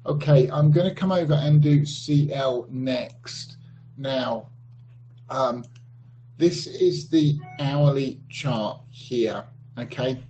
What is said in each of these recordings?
Okay, I'm going to come over and do CL next. Now, this is the hourly chart here, okay,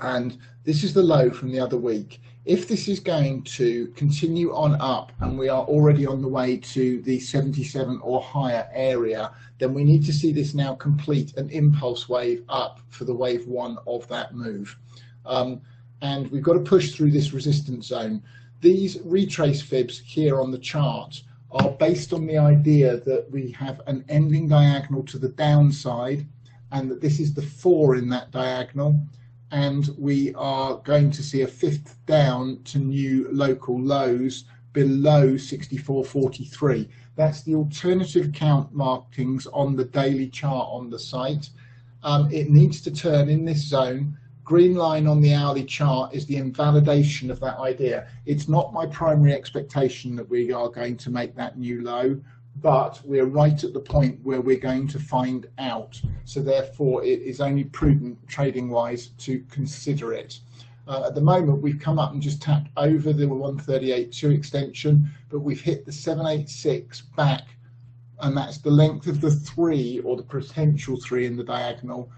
and this is the low from the other week. If this is going to continue on up and we are already on the way to the 77 or higher area, then we need to see this now complete an impulse wave up for the wave one of that move. And we've got to push through this resistance zone. These retrace fibs here on the chart are based on the idea that we have an ending diagonal to the downside and that this is the 4 in that diagonal, and we are going to see a fifth down to new local lows below 64.43. That's the alternative count markings on the daily chart on the site. It needs to turn in this zone. Green line on the hourly chart is the invalidation of that idea. It's not my primary expectation that we are going to make that new low, but we're right at the point where we're going to find out. So therefore it is only prudent trading wise to consider it. At the moment we've come up and just tapped over the 138.2 extension, but we've hit the 786 back, and that's the length of the 3 or the potential 3 in the diagonal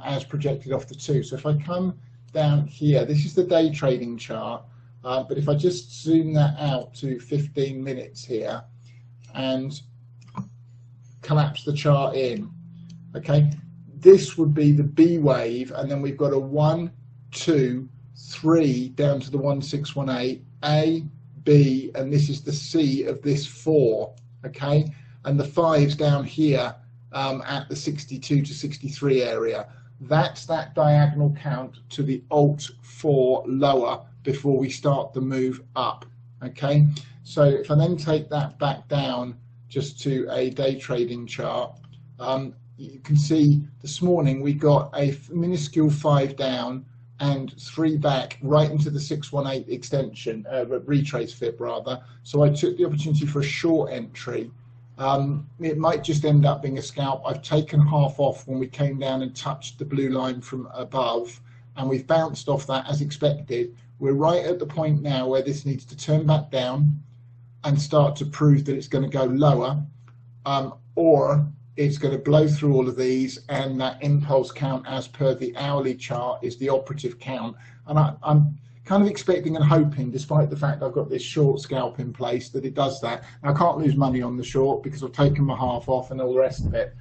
as projected off the 2. So if I come down here, this is the day trading chart, but if I just zoom that out to 15 minutes here and collapse the chart in, okay, this would be the B wave, and then we've got a 1, 2, 3 down to the 1618, A, B, and this is the C of this 4, okay, and the 5's down here at the 62 to 63 area. That's that diagonal count to the alt 4 lower before we start the move up, okay. So if I then take that back down just to a day trading chart, you can see this morning we got a minuscule 5 down and 3 back right into the 618 extension, retrace fib rather. So I took the opportunity for a short entry. It might just end up being a scalp. I've taken half off when we came down and touched the blue line from above, and we've bounced off that as expected. We're right at the point now where this needs to turn back down and start to prove that it's going to go lower, or it's going to blow through all of these, and that impulse count as per the hourly chart is the operative count. And I'm kind of expecting and hoping, despite the fact I've got this short scalp in place, that it does that. Now, I can't lose money on the short because I've taken my half off and all the rest of it,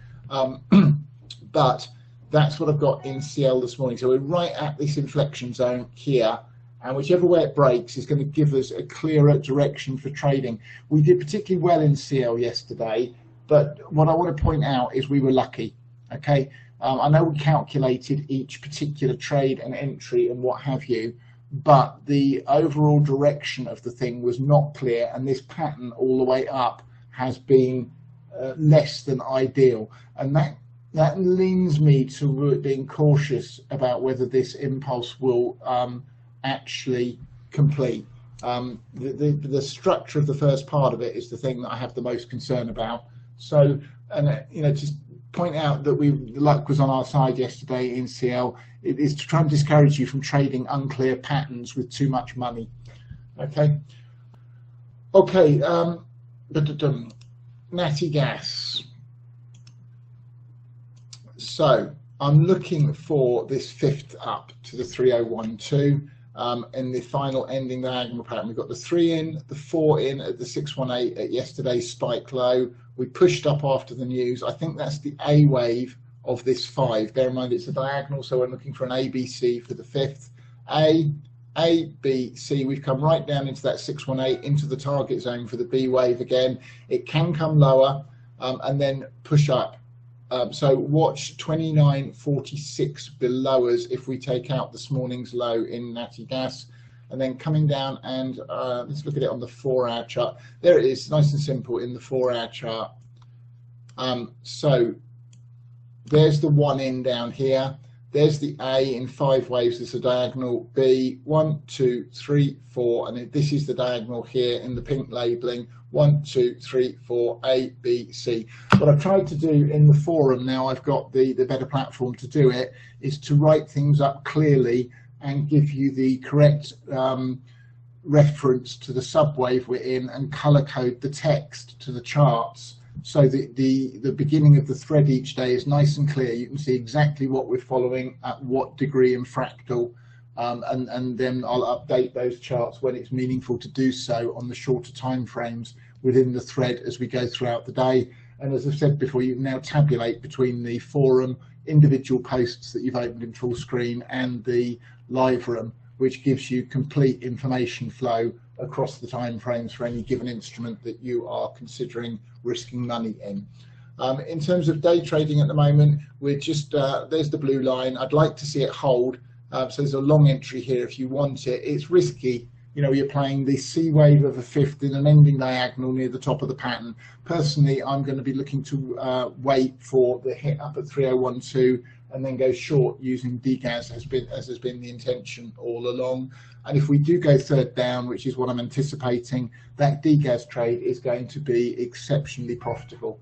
but that's what I've got in CL this morning. So we're right at this inflection zone here, and whichever way it breaks is going to give us a clearer direction for trading. We did particularly well in CL yesterday, but what I want to point out is we were lucky, okay? I know we calculated each particular trade and entry and what have you, but the overall direction of the thing was not clear, and this pattern all the way up has been less than ideal, and that leans me to being cautious about whether this impulse will actually complete. The structure of the first part of it is the thing that I have the most concern about. So, and you know, just point out that the luck was on our side yesterday in CL. It is to try and discourage you from trading unclear patterns with too much money. Okay. Okay. Natty gas. So I'm looking for this fifth up to the 3012 in the final ending diagonal pattern. We've got the 3 in, the 4 in at the 618 at yesterday's spike low. We pushed up after the news. I think that's the A wave of this 5. Bear in mind it's a diagonal, so we're looking for an ABC for the 5th. A, B, C. We've come right down into that 618, into the target zone for the B wave again. It can come lower and then push up. So watch 29.46 below us if we take out this morning's low in Natty Gas, and then coming down, and let's look at it on the 4-hour chart. There it is, nice and simple in the 4-hour chart. So there's the 1 in down here. There's the A in 5 waves. There's a diagonal B, 1, 2, 3, 4, and this is the diagonal here in the pink labeling. 1, 2, 3, 4, A, B, C. What I've tried to do in the forum, now I've got the better platform to do it, is to write things up clearly and give you the correct reference to the subwave we're in and color code the text to the charts, so that the beginning of the thread each day is nice and clear. You can see exactly what we're following at what degree and fractal, and then I'll update those charts when it's meaningful to do so on the shorter time frames within the thread as we go throughout the day. And as I've said before, you can now tabulate between the forum, individual posts that you've opened in full screen, and the live room, which gives you complete information flow across the time frames for any given instrument that you are considering risking money in. In terms of day trading at the moment, we're just, there's the blue line. I'd like to see it hold. So there's a long entry here if you want it. It's risky. You know, you're playing the C wave of a fifth in an ending diagonal near the top of the pattern. Personally, I'm going to be looking to wait for the hit up at 3012 and then go short using degas as has been the intention all along. And if we do go third down, which is what I'm anticipating, that degas trade is going to be exceptionally profitable.